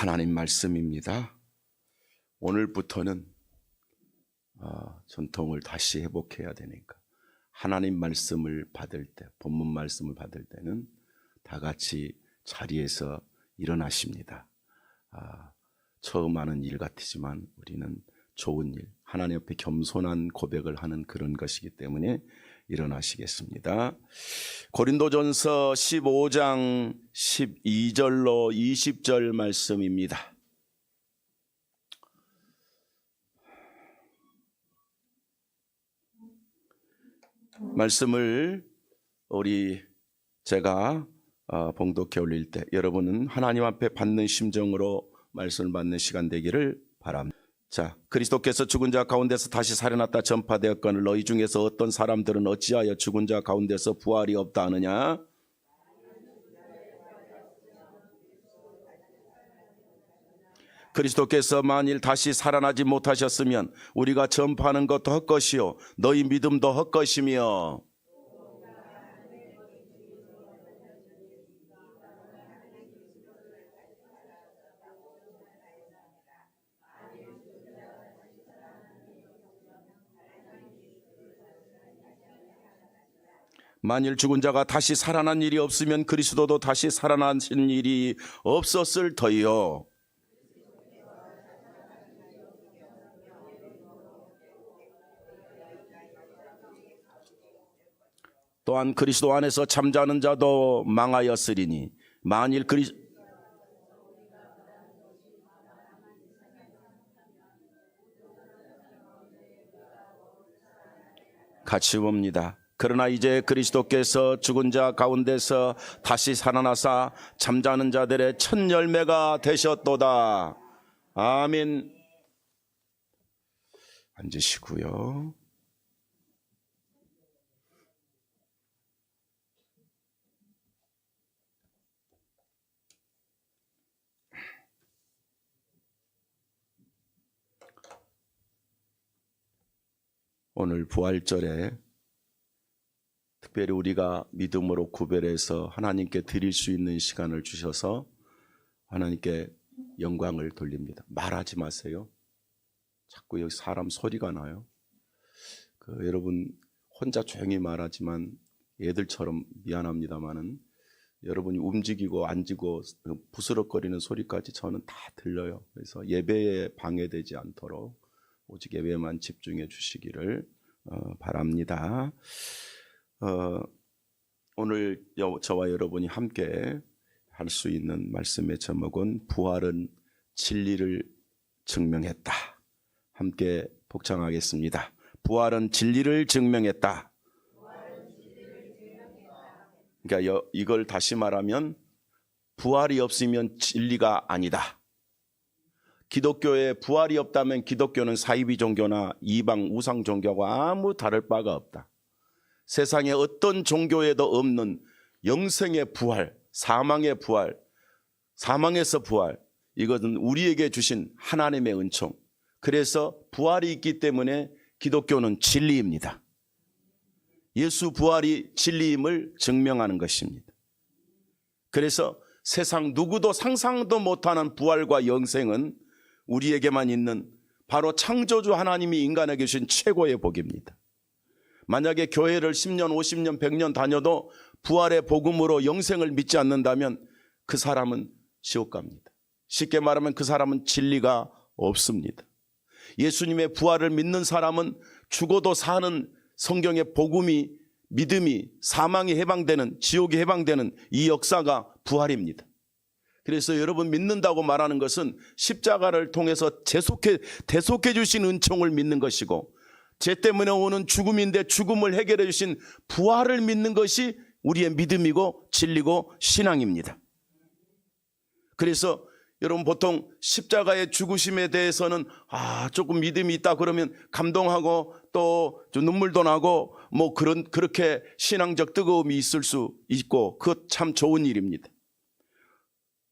하나님 말씀입니다. 오늘부터는 전통을 다시 회복해야 되니까 하나님 말씀을 받을 때, 본문 말씀을 받을 때는 다 같이 자리에서 일어나십니다. 처음 하는 일 같지만 우리는 좋은 일, 하나님 앞에 겸손한 고백을 하는 그런 것이기 때문에 일어나시겠습니다. 고린도전서 15장 12절로 20절 말씀입니다. 말씀을 제가 봉독해 올릴 때 여러분은 하나님 앞에 받는 심정으로 말씀을 받는 시간 되기를 바랍니다. 자, 그리스도께서 죽은 자 가운데서 다시 살아났다 전파되었거늘 너희 중에서 어떤 사람들은 어찌하여 죽은 자 가운데서 부활이 없다 하느냐? 그리스도께서 만일 다시 살아나지 못하셨으면 우리가 전파하는 것도 헛것이요 너희 믿음도 헛것이며, 만일 죽은 자가 다시 살아난 일이 없으면 그리스도도 다시 살아나신 일이 없었을 터이요. 또한 그리스도 안에서 잠자는 자도 망하였으리니 만일 같이 봅니다. 그러나 이제 그리스도께서 죽은 자 가운데서 다시 살아나사 잠자는 자들의 첫 열매가 되셨도다. 아멘. 앉으시고요. 오늘 부활절에 특별히 우리가 믿음으로 구별해서 하나님께 드릴 수 있는 시간을 주셔서 하나님께 영광을 돌립니다. 말하지 마세요. 자꾸 여기 사람 소리가 나요. 여러분 혼자 조용히 말하지만 애들처럼 미안합니다마는 여러분이 움직이고 앉고 부스럭거리는 소리까지 저는 다 들려요. 그래서 예배에 방해되지 않도록 오직 예배만 집중해 주시기를 바랍니다. 오늘 저와 여러분이 함께 할 수 있는 말씀의 제목은 부활은 진리를 증명했다. 함께 복창하겠습니다. 부활은 진리를 증명했다. 그러니까 이걸 다시 말하면 부활이 없으면 진리가 아니다. 기독교에 부활이 없다면 기독교는 사이비 종교나 이방 우상 종교와 아무 다를 바가 없다. 세상에 어떤 종교에도 없는 영생의 부활, 사망의 부활, 사망에서 부활, 이것은 우리에게 주신 하나님의 은총. 그래서 부활이 있기 때문에 기독교는 진리입니다. 예수 부활이 진리임을 증명하는 것입니다. 그래서 세상 누구도 상상도 못하는 부활과 영생은 우리에게만 있는 바로 창조주 하나님이 인간에게 주신 최고의 복입니다. 만약에 교회를 10년, 50년, 100년 다녀도 부활의 복음으로 영생을 믿지 않는다면 그 사람은 지옥 갑니다. 쉽게 말하면 그 사람은 진리가 없습니다. 예수님의 부활을 믿는 사람은 죽어도 사는 성경의 복음이, 믿음이, 사망이 해방되는, 지옥이 해방되는 이 역사가 부활입니다. 그래서 여러분 믿는다고 말하는 것은 십자가를 통해서 대속해 주신 은총을 믿는 것이고 죄 때문에 오는 죽음인데 죽음을 해결해 주신 부활을 믿는 것이 우리의 믿음이고 진리고 신앙입니다. 그래서 여러분 보통 십자가의 죽으심에 대해서는 조금 믿음이 있다 그러면 감동하고 또 눈물도 나고 그렇게 신앙적 뜨거움이 있을 수 있고 그것 참 좋은 일입니다.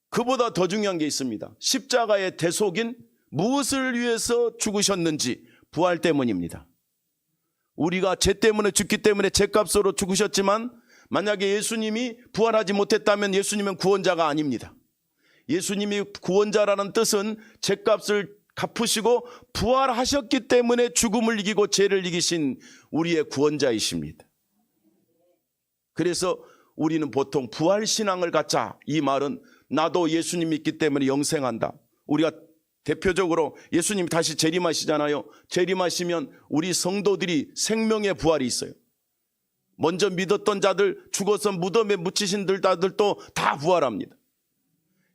그보다 더 중요한 게 있습니다. 십자가의 대속인 무엇을 위해서 죽으셨는지 부활 때문입니다. 우리가 죄 때문에 죽기 때문에 죄값으로 죽으셨지만 만약에 예수님이 부활하지 못했다면 예수님은 구원자가 아닙니다. 예수님이 구원자라는 뜻은 죄값을 갚으시고 부활하셨기 때문에 죽음을 이기고 죄를 이기신 우리의 구원자이십니다. 그래서 우리는 보통 부활신앙을 갖자, 이 말은 나도 예수님 믿기 때문에 영생한다. 우리가 대표적으로 예수님이 다시 재림하시잖아요. 재림하시면 우리 성도들이 생명의 부활이 있어요. 먼저 믿었던 자들, 죽어서 무덤에 묻히신 자들도 다 부활합니다.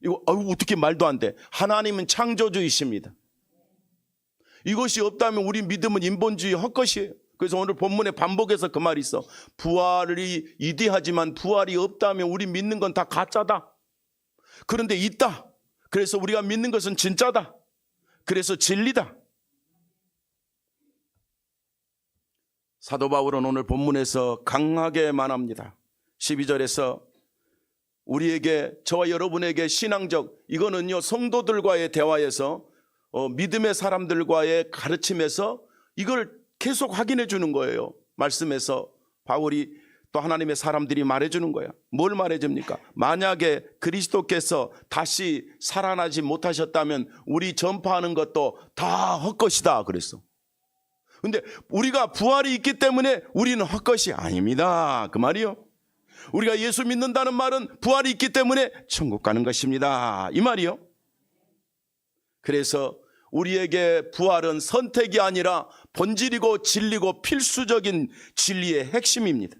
이거 어떻게 말도 안 돼. 하나님은 창조주이십니다. 이것이 없다면 우리 믿음은 인본주의 헛것이에요. 그래서 오늘 본문에 반복해서 그 말이 있어. 부활이 이대하지만 부활이 없다면 우리 믿는 건 다 가짜다. 그런데 있다. 그래서 우리가 믿는 것은 진짜다. 그래서 진리다. 사도 바울은 오늘 본문에서 강하게 말합니다. 12절에서 우리에게, 저와 여러분에게 신앙적, 이거는요 성도들과의 대화에서 믿음의 사람들과의 가르침에서 이걸 계속 확인해 주는 거예요. 말씀에서 바울이 또 하나님의 사람들이 말해주는 거야. 뭘 말해줍니까? 만약에 그리스도께서 다시 살아나지 못하셨다면 우리 전파하는 것도 다 헛것이다 그랬어. 근데 우리가 부활이 있기 때문에 우리는 헛것이 아닙니다, 그 말이요. 우리가 예수 믿는다는 말은 부활이 있기 때문에 천국 가는 것입니다, 이 말이요. 그래서 우리에게 부활은 선택이 아니라 본질이고 진리고 필수적인 진리의 핵심입니다.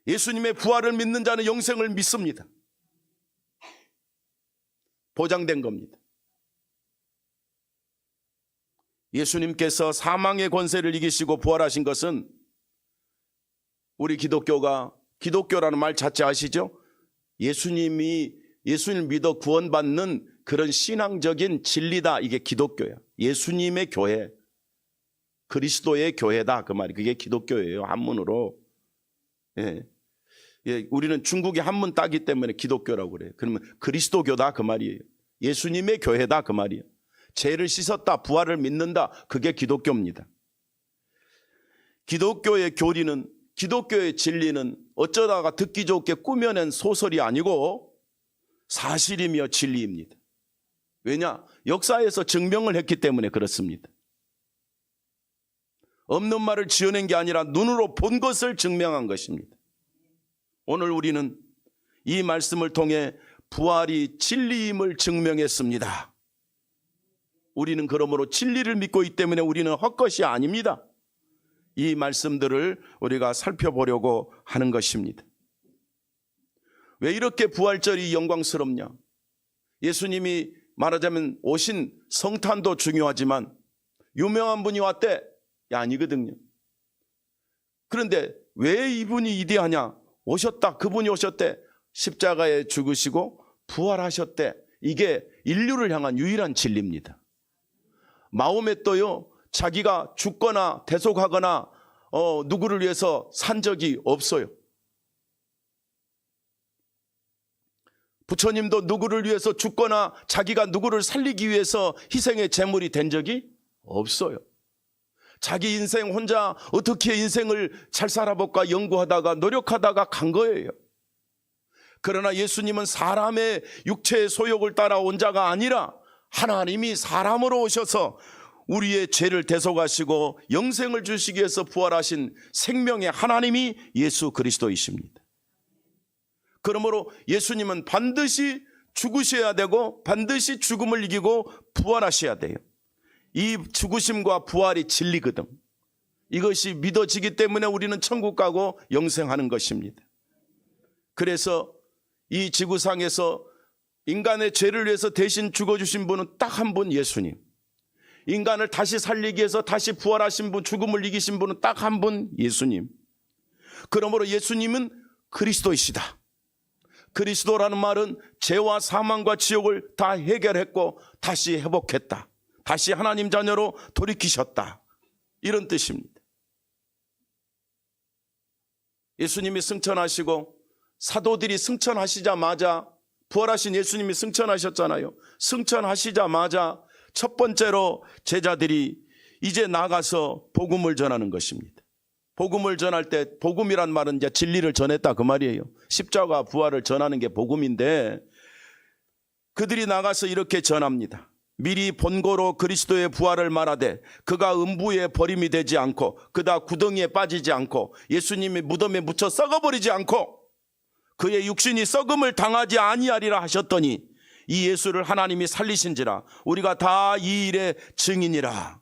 예수님의 부활을 믿는 자는 영생을 믿습니다. 보장된 겁니다. 예수님께서 사망의 권세를 이기시고 부활하신 것은 우리 기독교라는 말 자체 아시죠? 예수님 믿어 구원받는 그런 신앙적인 진리다. 이게 기독교야. 예수님의 교회, 그리스도의 교회다, 그 말이. 그게 기독교예요, 한문으로. 예. 예, 우리는 중국이 한문 따기 때문에 기독교라고 그래요. 그러면 그리스도교다, 그 말이에요. 예수님의 교회다, 그 말이에요. 죄를 씻었다, 부활을 믿는다, 그게 기독교입니다. 기독교의 교리는, 기독교의 진리는 어쩌다가 듣기 좋게 꾸며낸 소설이 아니고 사실이며 진리입니다. 왜냐? 역사에서 증명을 했기 때문에 그렇습니다. 없는 말을 지어낸 게 아니라 눈으로 본 것을 증명한 것입니다. 오늘 우리는 이 말씀을 통해 부활이 진리임을 증명했습니다. 우리는 그러므로 진리를 믿고 있기 때문에 우리는 헛것이 아닙니다. 이 말씀들을 우리가 살펴보려고 하는 것입니다. 왜 이렇게 부활절이 영광스럽냐? 예수님이 말하자면 오신 성탄도 중요하지만 유명한 분이 왔대? 아니거든요. 그런데 왜 이분이 이대하냐? 오셨다, 그분이 오셨대. 십자가에 죽으시고 부활하셨대. 이게 인류를 향한 유일한 진리입니다. 마호메도요, 자기가 죽거나 대속하거나 누구를 위해서 산 적이 없어요. 부처님도 누구를 위해서 죽거나 자기가 누구를 살리기 위해서 희생의 제물이 된 적이 없어요. 자기 인생 혼자 어떻게 인생을 잘 살아볼까 연구하다가 노력하다가 간 거예요. 그러나 예수님은 사람의 육체의 소욕을 따라온 자가 아니라 하나님이 사람으로 오셔서 우리의 죄를 대속하시고 영생을 주시기 위해서 부활하신 생명의 하나님이 예수 그리스도이십니다. 그러므로 예수님은 반드시 죽으셔야 되고 반드시 죽음을 이기고 부활하셔야 돼요. 이 죽으심과 부활이 진리거든. 이것이 믿어지기 때문에 우리는 천국 가고 영생하는 것입니다. 그래서 이 지구상에서 인간의 죄를 위해서 대신 죽어주신 분은 딱 한 분, 예수님. 인간을 다시 살리기 위해서 다시 부활하신 분, 죽음을 이기신 분은 딱 한 분, 예수님. 그러므로 예수님은 그리스도이시다. 그리스도라는 말은 죄와 사망과 지옥을 다 해결했고 다시 회복했다. 다시 하나님 자녀로 돌이키셨다. 이런 뜻입니다. 예수님이 승천하시고 사도들이 승천하시자마자, 부활하신 예수님이 승천하셨잖아요. 승천하시자마자 첫 번째로 제자들이 이제 나가서 복음을 전하는 것입니다. 복음을 전할 때, 복음이란 말은 이제 진리를 전했다 그 말이에요. 십자가 부활을 전하는 게 복음인데, 그들이 나가서 이렇게 전합니다. 미리 본고로 그리스도의 부활을 말하되 그가 음부에 버림이 되지 않고 그다 구덩이에 빠지지 않고 예수님이 무덤에 묻혀 썩어버리지 않고 그의 육신이 썩음을 당하지 아니하리라 하셨더니 이 예수를 하나님이 살리신지라 우리가 다 이 일의 증인이라.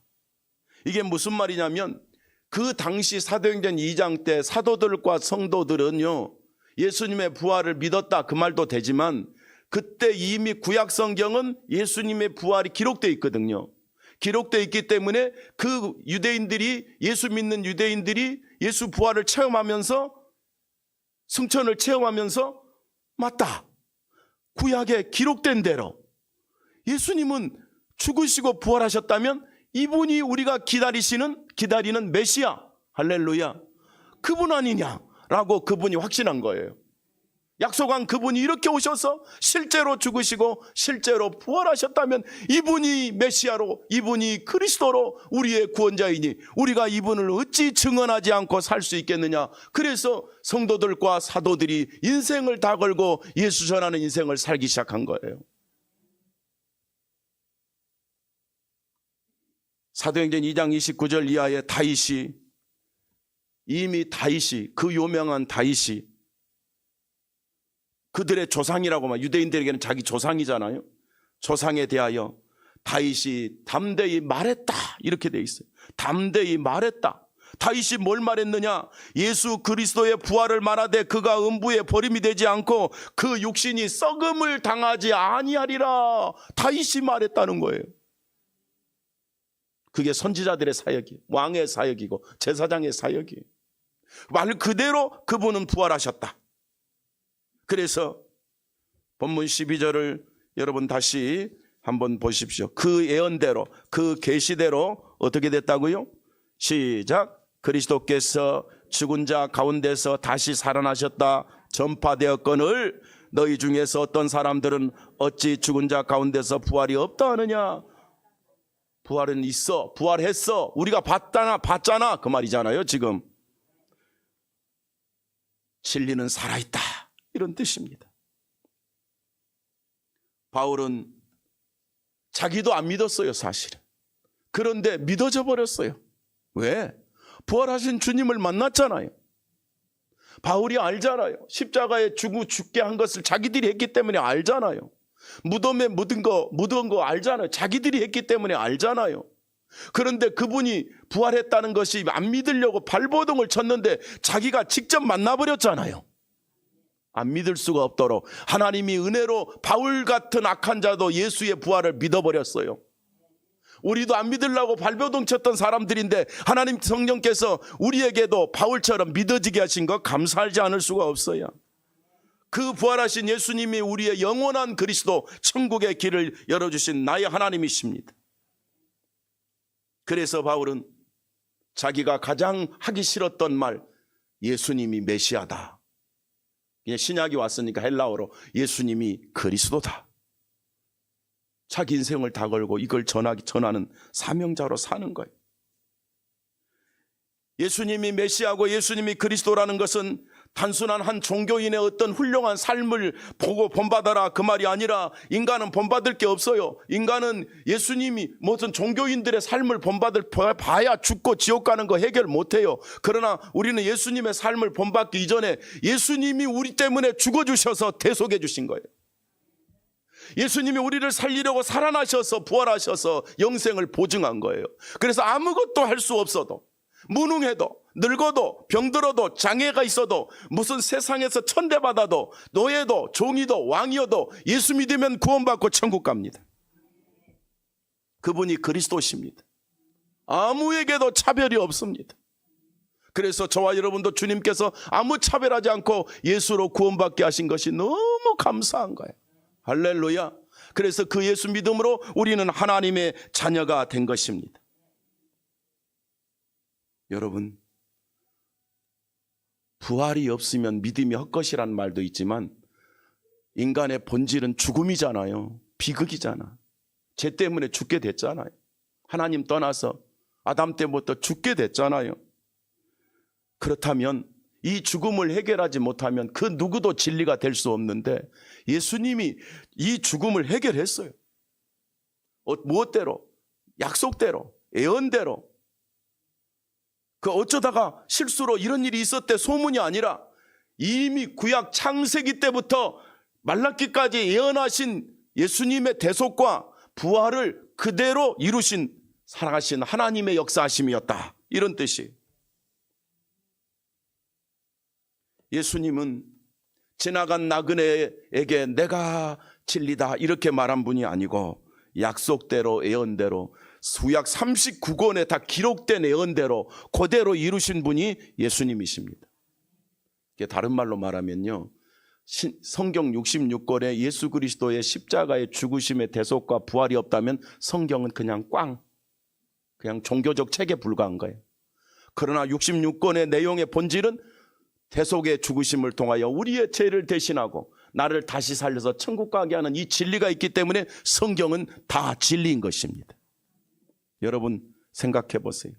이게 무슨 말이냐면 그 당시 사도행전 2장 때 사도들과 성도들은요 예수님의 부활을 믿었다 그 말도 되지만 그때 이미 구약 성경은 예수님의 부활이 기록되어 있거든요. 기록되어 있기 때문에 그 유대인들이 예수 믿는 유대인들이 예수 부활을 체험하면서 승천을 체험하면서 맞다. 구약에 기록된 대로 예수님은 죽으시고 부활하셨다면 이분이 우리가 기다리는 메시아 할렐루야 그분 아니냐라고 그분이 확신한 거예요. 약속한 그분이 이렇게 오셔서 실제로 죽으시고 실제로 부활하셨다면 이분이 메시아로 이분이 그리스도로 우리의 구원자이니 우리가 이분을 어찌 증언하지 않고 살 수 있겠느냐. 그래서 성도들과 사도들이 인생을 다 걸고 예수 전하는 인생을 살기 시작한 거예요. 사도행전 2장 29절 이하에 다윗이 이미 그 유명한 다윗이 그들의 조상이라고 막 유대인들에게는 자기 조상이잖아요. 조상에 대하여 다윗이 담대히 말했다 이렇게 돼 있어요. 담대히 말했다. 다윗이 뭘 말했느냐? 예수 그리스도의 부활을 말하되 그가 음부에 버림이 되지 않고 그 육신이 썩음을 당하지 아니하리라. 다윗이 말했다는 거예요. 그게 선지자들의 사역이에요. 왕의 사역이고 제사장의 사역이에요. 말 그대로 그분은 부활하셨다. 그래서 본문 12절을 여러분 다시 한번 보십시오. 그 예언대로 그 계시대로 어떻게 됐다고요? 시작. 그리스도께서 죽은 자 가운데서 다시 살아나셨다 전파되었거늘 너희 중에서 어떤 사람들은 어찌 죽은 자 가운데서 부활이 없다 하느냐. 부활은 있어. 부활했어. 우리가 봤잖아 그 말이잖아요. 지금 진리는 살아있다 이런 뜻입니다. 바울은 자기도 안 믿었어요 사실은. 그런데 믿어져 버렸어요. 왜? 부활하신 주님을 만났잖아요. 바울이 알잖아요. 십자가에 죽게 한 것을 자기들이 했기 때문에 알잖아요. 무덤에 묻은 거 알잖아요. 자기들이 했기 때문에 알잖아요. 그런데 그분이 부활했다는 것이 안 믿으려고 발버둥을 쳤는데 자기가 직접 만나버렸잖아요. 안 믿을 수가 없도록 하나님이 은혜로 바울 같은 악한 자도 예수의 부활을 믿어버렸어요. 우리도 안 믿으려고 발버둥 쳤던 사람들인데 하나님 성령께서 우리에게도 바울처럼 믿어지게 하신 거 감사하지 않을 수가 없어요. 그 부활하신 예수님이 우리의 영원한 그리스도 천국의 길을 열어주신 나의 하나님이십니다. 그래서 바울은 자기가 가장 하기 싫었던 말 예수님이 메시아다. 그냥 신약이 왔으니까 헬라어로 예수님이 그리스도다. 자기 인생을 다 걸고 이걸 전하는 사명자로 사는 거예요. 예수님이 메시아고 예수님이 그리스도라는 것은 단순한 한 종교인의 어떤 훌륭한 삶을 보고 본받아라 그 말이 아니라 인간은 본받을 게 없어요. 인간은 예수님이 무슨 종교인들의 삶을 봐야 죽고 지옥 가는 거 해결 못해요. 그러나 우리는 예수님의 삶을 본받기 이전에 예수님이 우리 때문에 죽어주셔서 대속해 주신 거예요. 예수님이 우리를 살리려고 살아나셔서 부활하셔서 영생을 보증한 거예요. 그래서 아무것도 할 수 없어도 무능해도 늙어도 병들어도 장애가 있어도 무슨 세상에서 천대받아도 노예도 종이도 왕이어도 예수 믿으면 구원받고 천국 갑니다. 그분이 그리스도십니다. 아무에게도 차별이 없습니다. 그래서 저와 여러분도 주님께서 아무 차별하지 않고 예수로 구원받게 하신 것이 너무 감사한 거예요. 할렐루야. 그래서 그 예수 믿음으로 우리는 하나님의 자녀가 된 것입니다. 여러분, 부활이 없으면 믿음이 헛것이란 말도 있지만 인간의 본질은 죽음이잖아요. 비극이잖아. 죄 때문에 죽게 됐잖아요. 하나님 떠나서 아담 때부터 죽게 됐잖아요. 그렇다면 이 죽음을 해결하지 못하면 그 누구도 진리가 될 수 없는데 예수님이 이 죽음을 해결했어요. 무엇대로? 약속대로, 예언대로. 그 어쩌다가 실수로 이런 일이 있었대 소문이 아니라 이미 구약 창세기 때부터 말라기까지 예언하신 예수님의 대속과 부활을 그대로 이루신 살아가신 하나님의 역사하심이었다. 이런 뜻이. 예수님은 지나간 나그네에게 내가 진리다 이렇게 말한 분이 아니고 약속대로 예언대로 구약 39권에 다 기록된 예언대로 그대로 이루신 분이 예수님이십니다. 다른 말로 말하면요, 성경 66권에 예수 그리스도의 십자가의 죽으심의 대속과 부활이 없다면 성경은 그냥 그냥 종교적 책에 불과한 거예요. 그러나 66권의 내용의 본질은 대속의 죽으심을 통하여 우리의 죄를 대신하고 나를 다시 살려서 천국 가게 하는 이 진리가 있기 때문에 성경은 다 진리인 것입니다. 여러분 생각해 보세요.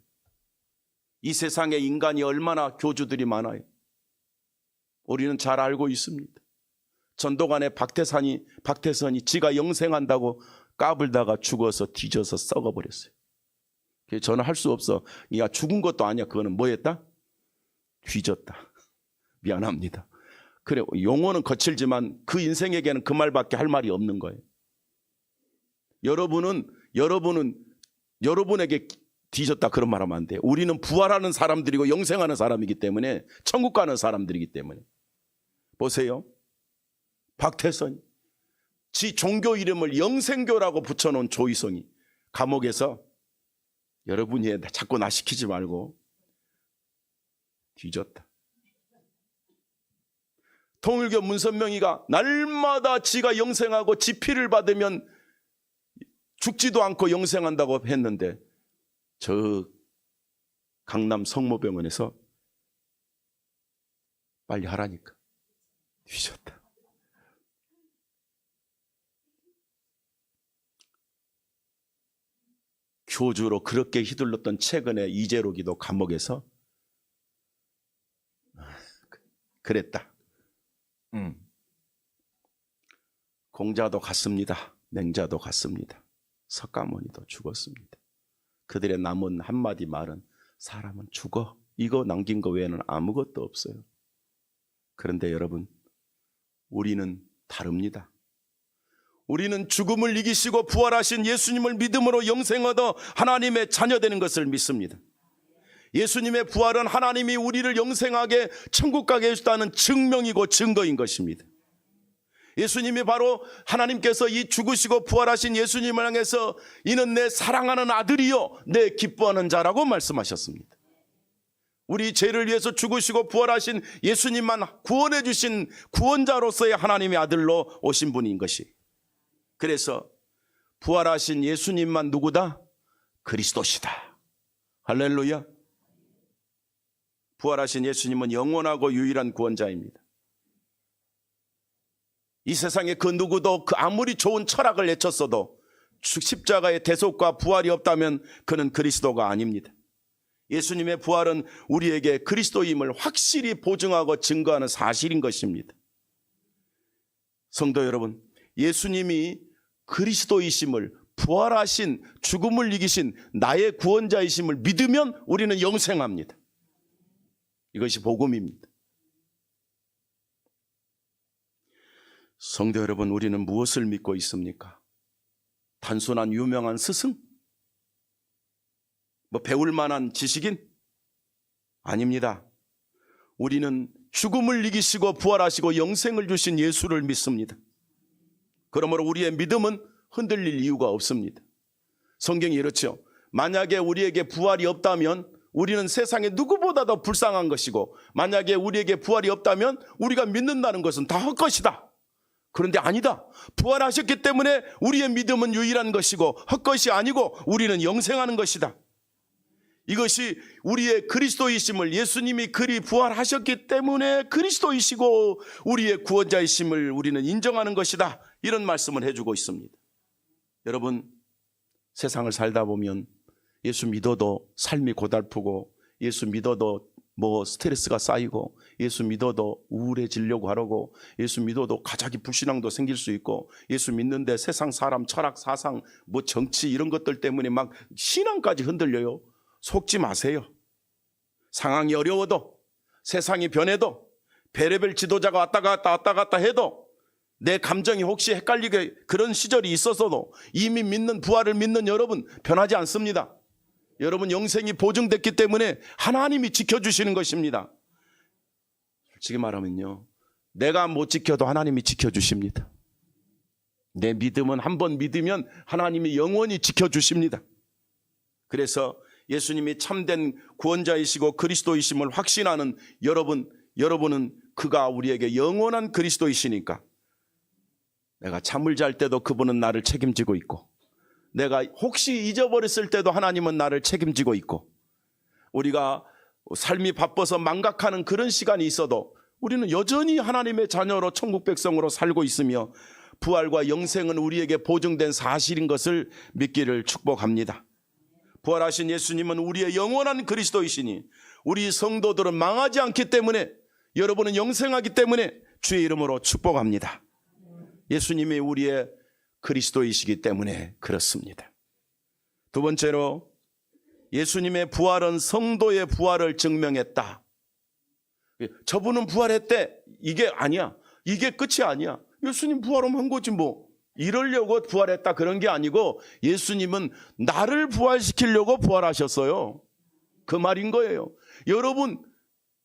이 세상에 인간이 얼마나 교주들이 많아요. 우리는 잘 알고 있습니다. 전도관의 박태선이 지가 영생한다고 까불다가 죽어서 뒤져서 썩어버렸어요. 저는 할 수 없어. 야, 죽은 것도 아니야. 그거는 뭐였다? 뒤졌다. 미안합니다. 그래, 용어는 거칠지만 그 인생에게는 그 말밖에 할 말이 없는 거예요. 여러분에게 뒤졌다 그런 말 하면 안 돼요. 우리는 부활하는 사람들이고 영생하는 사람이기 때문에, 천국 가는 사람들이기 때문에. 보세요. 박태선이 지 종교 이름을 영생교라고 붙여놓은 조이성이 감옥에서, 여러분이 자꾸 나 시키지 말고, 뒤졌다. 통일교 문선명이가 날마다 지가 영생하고 지 피를 받으면 죽지도 않고 영생한다고 했는데 저 강남 성모병원에서 빨리 하라니까 뒤졌다. 교주로 그렇게 휘둘렀던 최근에 이재록이도 감옥에서 그랬다. 공자도 갔습니다. 맹자도 갔습니다. 석가모니도 죽었습니다. 그들의 남은 한마디 말은 사람은 죽어. 이거 남긴 거 외에는 아무것도 없어요. 그런데 여러분, 우리는 다릅니다. 우리는 죽음을 이기시고 부활하신 예수님을 믿음으로 영생 얻어 하나님의 자녀 되는 것을 믿습니다. 예수님의 부활은 하나님이 우리를 영생하게 천국 가게 해주다는 증명이고 증거인 것입니다. 예수님이 바로 하나님께서 이 죽으시고 부활하신 예수님을 향해서 이는 내 사랑하는 아들이요 내 기뻐하는 자라고 말씀하셨습니다. 우리 죄를 위해서 죽으시고 부활하신 예수님만 구원해 주신 구원자로서의 하나님의 아들로 오신 분인 것이. 그래서 부활하신 예수님만 누구다? 그리스도시다. 할렐루야. 부활하신 예수님은 영원하고 유일한 구원자입니다. 이 세상에 그 누구도 그 아무리 좋은 철학을 내쳤어도 십자가의 대속과 부활이 없다면 그는 그리스도가 아닙니다. 예수님의 부활은 우리에게 그리스도임을 확실히 보증하고 증거하는 사실인 것입니다. 성도 여러분, 예수님이 그리스도이심을, 부활하신 죽음을 이기신 나의 구원자이심을 믿으면 우리는 영생합니다. 이것이 복음입니다. 성도 여러분, 우리는 무엇을 믿고 있습니까? 단순한 유명한 스승? 배울 만한 지식인? 아닙니다. 우리는 죽음을 이기시고 부활하시고 영생을 주신 예수를 믿습니다. 그러므로 우리의 믿음은 흔들릴 이유가 없습니다. 성경이 이렇죠. 만약에 우리에게 부활이 없다면 우리는 세상에 누구보다도 불쌍한 것이고, 만약에 우리에게 부활이 없다면 우리가 믿는다는 것은 다 헛것이다. 그런데 아니다. 부활하셨기 때문에 우리의 믿음은 유일한 것이고 헛것이 아니고 우리는 영생하는 것이다. 이것이 우리의 그리스도이심을, 예수님이 그리 부활하셨기 때문에 그리스도이시고 우리의 구원자이심을 우리는 인정하는 것이다. 이런 말씀을 해주고 있습니다. 여러분, 세상을 살다 보면 예수 믿어도 삶이 고달프고 예수 믿어도 뭐 스트레스가 쌓이고, 예수 믿어도 우울해지려고 하고, 예수 믿어도 가자기 불신앙도 생길 수 있고, 예수 믿는데 세상 사람 철학 사상 뭐 정치 이런 것들 때문에 막 신앙까지 흔들려요. 속지 마세요. 상황이 어려워도, 세상이 변해도, 별의별 지도자가 왔다 갔다 해도, 내 감정이 혹시 헷갈리게 그런 시절이 있어서도 이미 믿는 부활을 믿는 여러분 변하지 않습니다. 여러분 영생이 보증됐기 때문에 하나님이 지켜주시는 것입니다. 솔직히 말하면요, 내가 못 지켜도 하나님이 지켜주십니다. 내 믿음은 한번 믿으면 하나님이 영원히 지켜주십니다. 그래서 예수님이 참된 구원자이시고 그리스도이심을 확신하는 여러분은 그가 우리에게 영원한 그리스도이시니까, 내가 잠을 잘 때도 그분은 나를 책임지고 있고, 내가 혹시 잊어버렸을 때도 하나님은 나를 책임지고 있고, 우리가 삶이 바빠서 망각하는 그런 시간이 있어도 우리는 여전히 하나님의 자녀로 천국 백성으로 살고 있으며, 부활과 영생은 우리에게 보증된 사실인 것을 믿기를 축복합니다. 부활하신 예수님은 우리의 영원한 그리스도이시니, 우리 성도들은 망하지 않기 때문에, 여러분은 영생하기 때문에 주의 이름으로 축복합니다. 예수님이 우리의 그리스도이시기 때문에 그렇습니다. 두 번째로, 예수님의 부활은 성도의 부활을 증명했다. 저분은 부활했대, 이게 아니야. 이게 끝이 아니야. 예수님 부활하면 한 거지 뭐. 이러려고 부활했다 그런 게 아니고, 예수님은 나를 부활시키려고 부활하셨어요. 그 말인 거예요. 여러분,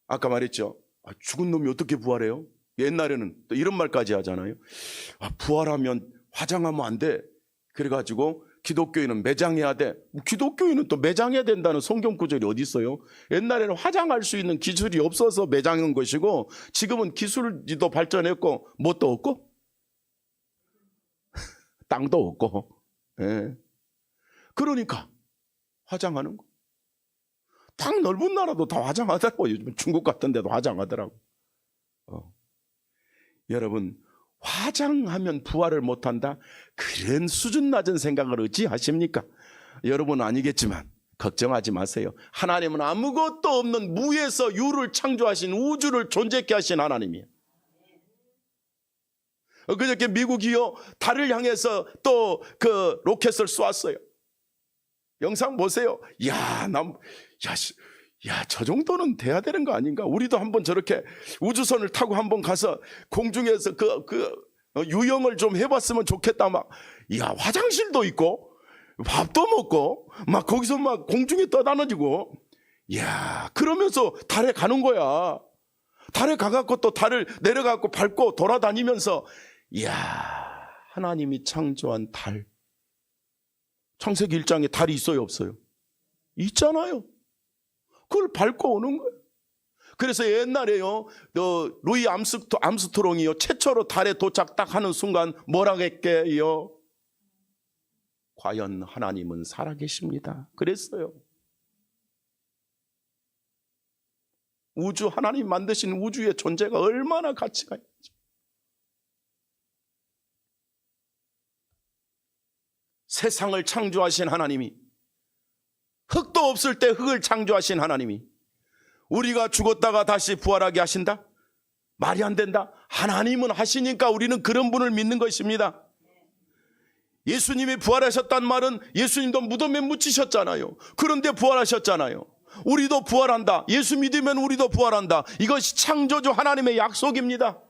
아까 말했죠. 죽은 놈이 어떻게 부활해요? 옛날에는 또 이런 말까지 하잖아요. 부활하면 화장하면 안 돼. 그래가지고 기독교인은 매장해야 돼. 기독교인은 또 매장해야 된다는 성경 구절이 어디 있어요? 옛날에는 화장할 수 있는 기술이 없어서 매장한 것이고, 지금은 기술이 더 발전했고, 뭣도 없고 땅도 없고, 예. 그러니까 화장하는 거. 딱 넓은 나라도 다 화장하더라고. 요즘 중국 같은 데도 화장하더라고. 여러분, 화장하면 부활을 못한다? 그런 수준 낮은 생각을 어찌 하십니까? 여러분은 아니겠지만 걱정하지 마세요. 하나님은 아무것도 없는 무에서 유를 창조하신, 우주를 존재케 하신 하나님이에요. 그저께 미국이요, 달을 향해서 또 그 로켓을 쏘았어요. 영상 보세요. 저 정도는 돼야 되는 거 아닌가? 우리도 한번 저렇게 우주선을 타고 한번 가서 공중에서 유영을 좀 해봤으면 좋겠다. 화장실도 있고, 밥도 먹고, 거기서 공중에 떠다니고, 그러면서 달에 가는 거야. 달에 가갖고 또 달을 내려가고 밟고 돌아다니면서, 하나님이 창조한 달. 창세기 1장에 달이 있어요, 없어요? 있잖아요. 그걸 밟고 오는 거예요. 그래서 옛날에요, 루이 암스트롱이요, 최초로 달에 도착 딱 하는 순간 뭐라고 했게요? 과연 하나님은 살아계십니다. 그랬어요. 하나님 만드신 우주의 존재가 얼마나 가치가 있지. 세상을 창조하신 하나님이, 흙도 없을 때 흙을 창조하신 하나님이 우리가 죽었다가 다시 부활하게 하신다? 말이 안 된다. 하나님은 하시니까 우리는 그런 분을 믿는 것입니다. 예수님이 부활하셨단 말은 예수님도 무덤에 묻히셨잖아요. 그런데 부활하셨잖아요. 우리도 부활한다. 예수 믿으면 우리도 부활한다. 이것이 창조주 하나님의 약속입니다.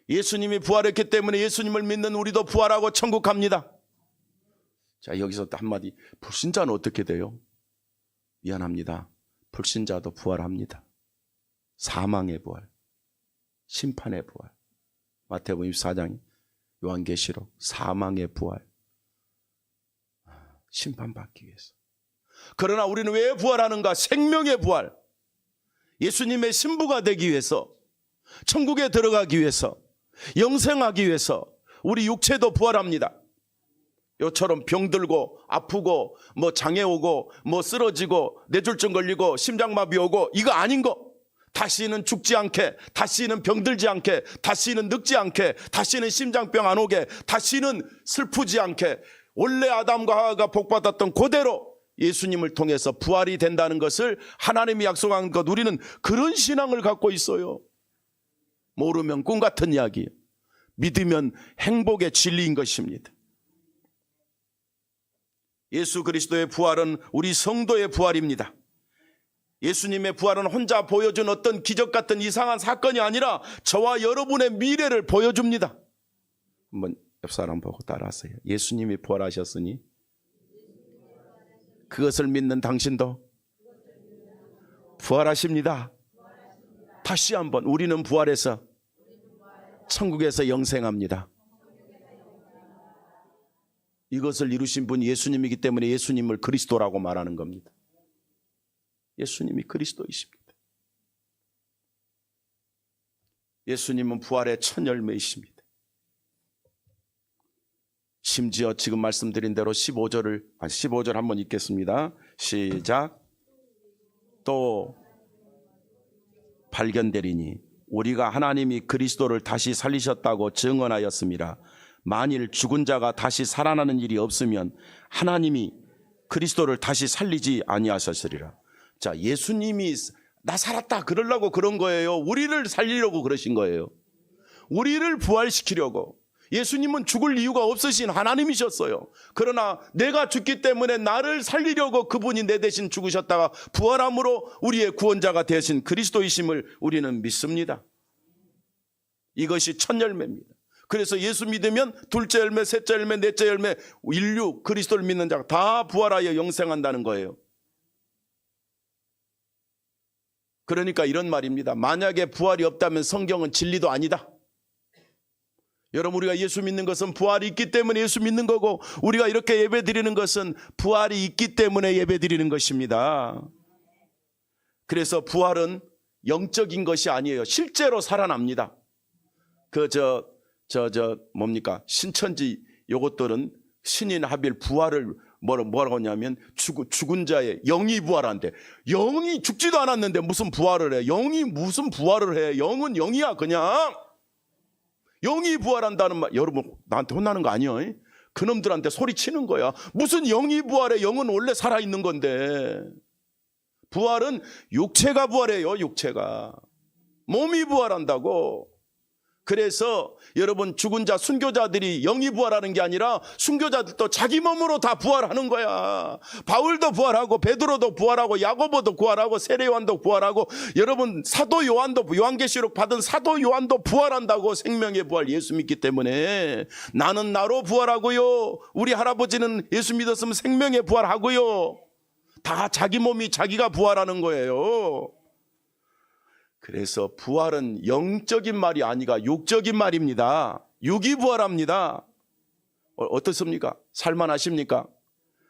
예수님이 부활했기 때문에 예수님을 믿는 우리도 부활하고 천국 갑니다. 자, 여기서 또 한마디. 불신자는 어떻게 돼요? 미안합니다. 불신자도 부활합니다. 사망의 부활, 심판의 부활. 마태복음 24장, 요한계시록, 사망의 부활, 심판받기 위해서. 그러나 우리는 왜 부활하는가? 생명의 부활. 예수님의 신부가 되기 위해서, 천국에 들어가기 위해서, 영생하기 위해서 우리 육체도 부활합니다. 요처럼 병들고 아프고 장애 오고 쓰러지고 뇌졸중 걸리고 심장마비 오고 이거 아닌 거. 다시는 죽지 않게, 다시는 병들지 않게, 다시는 늙지 않게, 다시는 심장병 안 오게, 다시는 슬프지 않게, 원래 아담과 하와가 복받았던 그대로 예수님을 통해서 부활이 된다는 것을 하나님이 약속한 것, 우리는 그런 신앙을 갖고 있어요. 모르면 꿈 같은 이야기, 믿으면 행복의 진리인 것입니다. 예수 그리스도의 부활은 우리 성도의 부활입니다. 예수님의 부활은 혼자 보여준 어떤 기적 같은 이상한 사건이 아니라 저와 여러분의 미래를 보여줍니다. 한번 옆 사람 보고 따라하세요. 예수님이 부활하셨으니 그것을 믿는 당신도 부활하십니다. 다시 한번, 우리는 부활해서 천국에서 영생합니다. 이것을 이루신 분이 예수님이기 때문에 예수님을 그리스도라고 말하는 겁니다. 예수님이 그리스도이십니다. 예수님은 부활의 첫 열매이십니다. 심지어 지금 말씀드린 대로 15절 한번 읽겠습니다. 시작. 또 발견되리니 우리가 하나님이 그리스도를 다시 살리셨다고 증언하였습니다. 만일 죽은 자가 다시 살아나는 일이 없으면 하나님이 그리스도를 다시 살리지 아니하셨으리라. 자, 예수님이 나 살았다 그러려고 그런 거예요. 우리를 살리려고 그러신 거예요. 우리를 부활시키려고. 예수님은 죽을 이유가 없으신 하나님이셨어요. 그러나 내가 죽기 때문에 나를 살리려고 그분이 내 대신 죽으셨다가 부활함으로 우리의 구원자가 되신 그리스도이심을 우리는 믿습니다. 이것이 첫 열매입니다. 그래서 예수 믿으면 둘째 열매, 셋째 열매, 넷째 열매, 인류 그리스도를 믿는 자가 다 부활하여 영생한다는 거예요. 그러니까 이런 말입니다. 만약에 부활이 없다면 성경은 진리도 아니다. 여러분, 우리가 예수 믿는 것은 부활이 있기 때문에 예수 믿는 거고, 우리가 이렇게 예배 드리는 것은 부활이 있기 때문에 예배 드리는 것입니다. 그래서 부활은 영적인 것이 아니에요. 실제로 살아납니다. 뭡니까? 신천지 요것들은 신인 하빌 부활을 뭐라고 하냐면 죽은 자의 영이 부활한대. 영이 죽지도 않았는데 무슨 부활을 해? 영이 무슨 부활을 해? 영은 영이야 그냥. 영이 부활한다는 말, 여러분 나한테 혼나는 거 아니에요? 그놈들한테 소리치는 거야. 무슨 영이 부활해? 영은 원래 살아있는 건데. 부활은 육체가 부활해요. 육체가. 몸이 부활한다고. 그래서 여러분, 죽은 자 순교자들이 영이 부활하는 게 아니라 순교자들도 자기 몸으로 다 부활하는 거야. 바울도 부활하고 베드로도 부활하고 야고보도 부활하고 세례 요한도 부활하고, 여러분 사도 요한도, 요한계시록 받은 사도 요한도 부활한다고. 생명의 부활, 예수 믿기 때문에. 나는 나로 부활하고요, 우리 할아버지는 예수 믿었으면 생명의 부활하고요. 다 자기 몸이 자기가 부활하는 거예요. 그래서 부활은 영적인 말이 아니라 육적인 말입니다. 육이 부활합니다. 어떻습니까? 살만하십니까?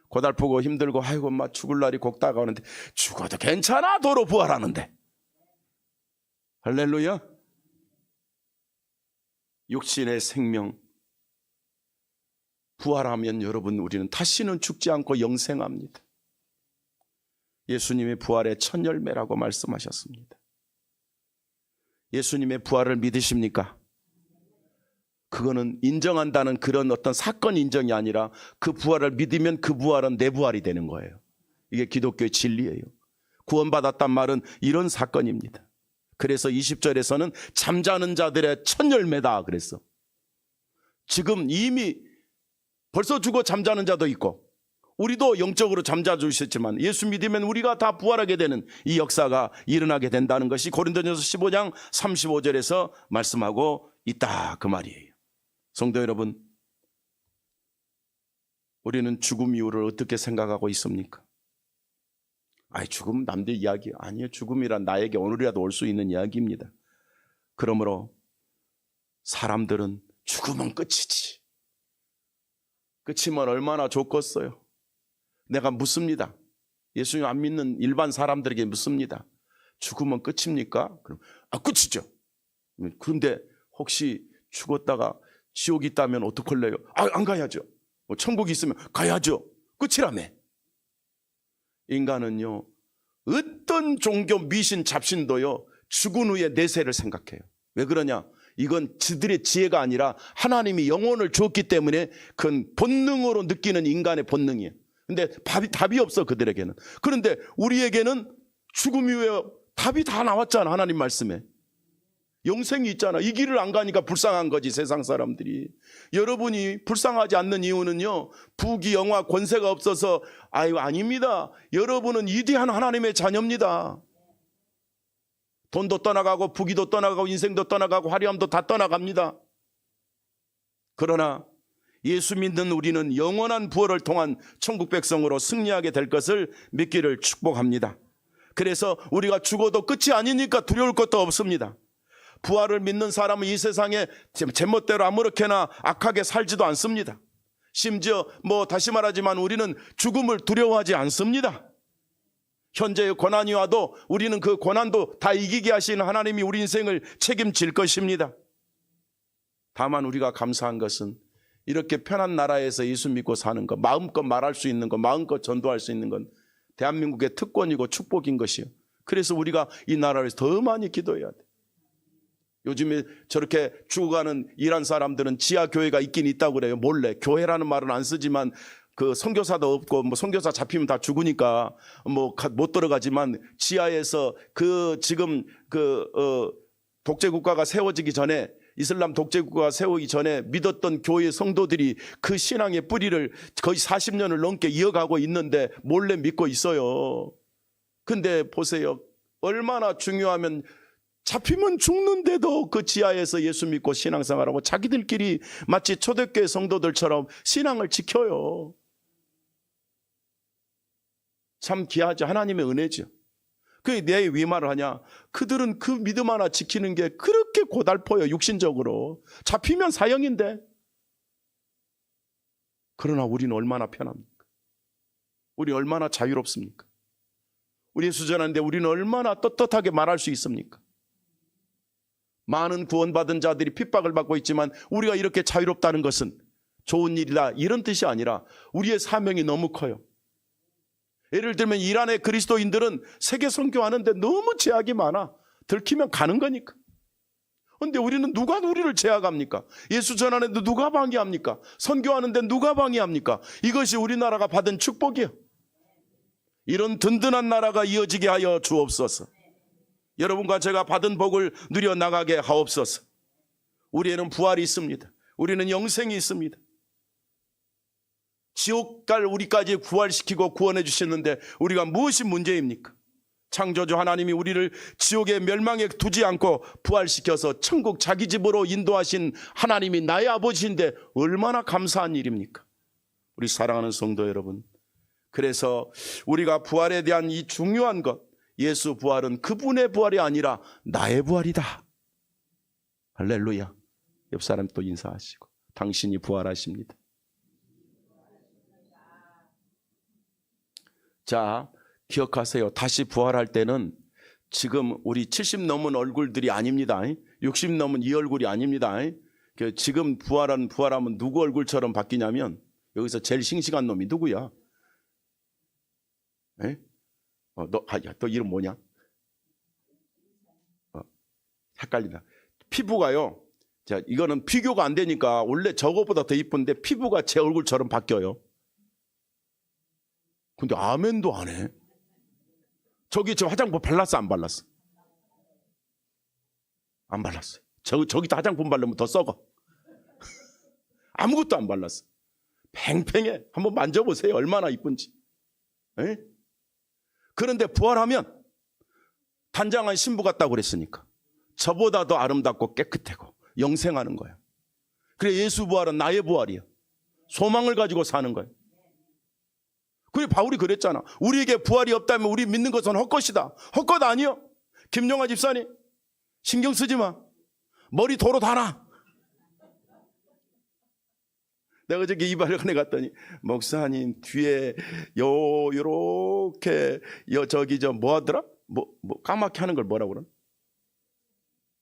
고달프고 힘들고 아이고 막 죽을 날이 곧 다가오는데, 죽어도 괜찮아 도로 부활하는데. 할렐루야. 육신의 생명 부활하면 여러분, 우리는 다시는 죽지 않고 영생합니다. 예수님이 부활의 첫 열매라고 말씀하셨습니다. 예수님의 부활을 믿으십니까? 그거는 인정한다는 그런 어떤 사건 인정이 아니라 그 부활을 믿으면 그 부활은 내 부활이 되는 거예요. 이게 기독교의 진리예요. 구원받았단 말은 이런 사건입니다. 그래서 20절에서는 잠자는 자들의 첫 열매다 그랬어. 지금 이미 벌써 죽어 잠자는 자도 있고, 우리도 영적으로 잠자주셨지만 예수 믿으면 우리가 다 부활하게 되는 이 역사가 일어나게 된다는 것이 고린도전서 15장 35절에서 말씀하고 있다 그 말이에요. 성도 여러분, 우리는 죽음 이후를 어떻게 생각하고 있습니까? 죽음 남들 이야기 아니에요. 죽음이란 나에게 오늘이라도 올 수 있는 이야기입니다. 그러므로 사람들은 죽으면 끝이지, 끝이면 얼마나 좋겠어요. 내가 묻습니다. 예수님 안 믿는 일반 사람들에게 묻습니다. 죽으면 끝입니까? 그럼 끝이죠. 그런데 혹시 죽었다가 지옥이 있다면 어떡할래요? 안 가야죠. 천국이 있으면 가야죠. 끝이라며. 인간은요, 어떤 종교 미신 잡신도요, 죽은 후에 내세를 생각해요. 왜 그러냐? 이건 지들의 지혜가 아니라 하나님이 영혼을 주었기 때문에 그건 본능으로 느끼는 인간의 본능이에요. 근데 답이 없어 그들에게는. 그런데 우리에게는 죽음 이후에 답이 다 나왔잖아. 하나님 말씀에 영생이 있잖아. 이 길을 안 가니까 불쌍한 거지 세상 사람들이. 여러분이 불쌍하지 않는 이유는요, 부귀 영화 권세가 없어서 아닙니다. 여러분은 위대한 하나님의 자녀입니다. 돈도 떠나가고 부귀도 떠나가고 인생도 떠나가고 화려함도 다 떠나갑니다. 그러나 예수 믿는 우리는 영원한 부활을 통한 천국 백성으로 승리하게 될 것을 믿기를 축복합니다. 그래서 우리가 죽어도 끝이 아니니까 두려울 것도 없습니다. 부활을 믿는 사람은 이 세상에 제멋대로 아무렇게나 악하게 살지도 않습니다. 심지어 다시 말하지만 우리는 죽음을 두려워하지 않습니다. 현재의 고난이 와도 우리는 그 고난도 다 이기게 하시는 하나님이 우리 인생을 책임질 것입니다. 다만 우리가 감사한 것은 이렇게 편한 나라에서 예수 믿고 사는 것, 마음껏 말할 수 있는 것, 마음껏 전도할 수 있는 건 대한민국의 특권이고 축복인 것이요. 그래서 우리가 이 나라를 위해서 더 많이 기도해야 돼. 요즘에 저렇게 죽어가는 이란 사람들은 지하 교회가 있긴 있다고 그래요. 몰래. 교회라는 말은 안 쓰지만 그 선교사도 없고 선교사 잡히면 다 죽으니까 못 들어가지만 지하에서 지금 독재국가가 세워지기 전에, 이슬람 독재국가가 세우기 전에 믿었던 교회 성도들이 그 신앙의 뿌리를 거의 40년을 넘게 이어가고 있는데 몰래 믿고 있어요. 근데 보세요. 얼마나 중요하면 잡히면 죽는데도 그 지하에서 예수 믿고 신앙생활하고 자기들끼리 마치 초대교회 성도들처럼 신앙을 지켜요. 참 귀하죠. 하나님의 은혜죠. 그게 내 왜 말을 하냐? 그들은 그 믿음 하나 지키는 게 그렇게 고달퍼요. 육신적으로. 잡히면 사형인데. 그러나 우리는 얼마나 편합니까? 우리 얼마나 자유롭습니까? 우리 수전한데 우리는 얼마나 떳떳하게 말할 수 있습니까? 많은 구원받은 자들이 핍박을 받고 있지만 우리가 이렇게 자유롭다는 것은 좋은 일이다 이런 뜻이 아니라 우리의 사명이 너무 커요. 예를 들면 이란의 그리스도인들은 세계 선교하는데 너무 제약이 많아. 들키면 가는 거니까. 그런데 우리는 누가 우리를 제약합니까? 예수 전하는데 누가 방해합니까? 선교하는데 누가 방해합니까? 이것이 우리나라가 받은 축복이에요. 이런 든든한 나라가 이어지게 하여 주옵소서. 여러분과 제가 받은 복을 누려나가게 하옵소서. 우리에는 부활이 있습니다. 우리는 영생이 있습니다. 지옥 갈 우리까지 부활시키고 구원해 주셨는데 우리가 무엇이 문제입니까? 창조주 하나님이 우리를 지옥의 멸망에 두지 않고 부활시켜서 천국 자기 집으로 인도하신 하나님이 나의 아버지인데 얼마나 감사한 일입니까? 우리 사랑하는 성도 여러분, 그래서 우리가 부활에 대한 이 중요한 것, 예수 부활은 그분의 부활이 아니라 나의 부활이다. 할렐루야. 옆 사람 또 인사하시고, 당신이 부활하십니다. 자, 기억하세요. 다시 부활할 때는 지금 우리 70 넘은 얼굴들이 아닙니다. 60 넘은 이 얼굴이 아닙니다. 지금 부활하면 누구 얼굴처럼 바뀌냐면 여기서 제일 싱싱한 놈이 누구야? 너 이름 뭐냐? 헷갈린다. 피부가요. 자, 이거는 비교가 안 되니까 원래 저거보다 더 이쁜데 피부가 제 얼굴처럼 바뀌어요. 근데 아멘도 안 해. 저기 저 화장품 발랐어 안 발랐어? 안 발랐어요. 저기다 화장품 바르면 더 썩어. 아무것도 안 발랐어. 팽팽해. 한번 만져보세요. 얼마나 이쁜지. 에? 그런데 부활하면 단장한 신부 같다고 그랬으니까 저보다 더 아름답고 깨끗하고 영생하는 거예요. 그래, 예수 부활은 나의 부활이에요. 소망을 가지고 사는 거예요. 그래, 바울이 그랬잖아. 우리에게 부활이 없다면 우리 믿는 것은 헛것이다. 헛것 아니요. 김용화 집사님, 신경 쓰지 마. 머리 도로 달아. 내가 어저께 이발관에 갔더니 목사님 뒤에 요렇게 저기 뭐 하더라? 뭐 까맣게 하는 걸 뭐라고 그러나?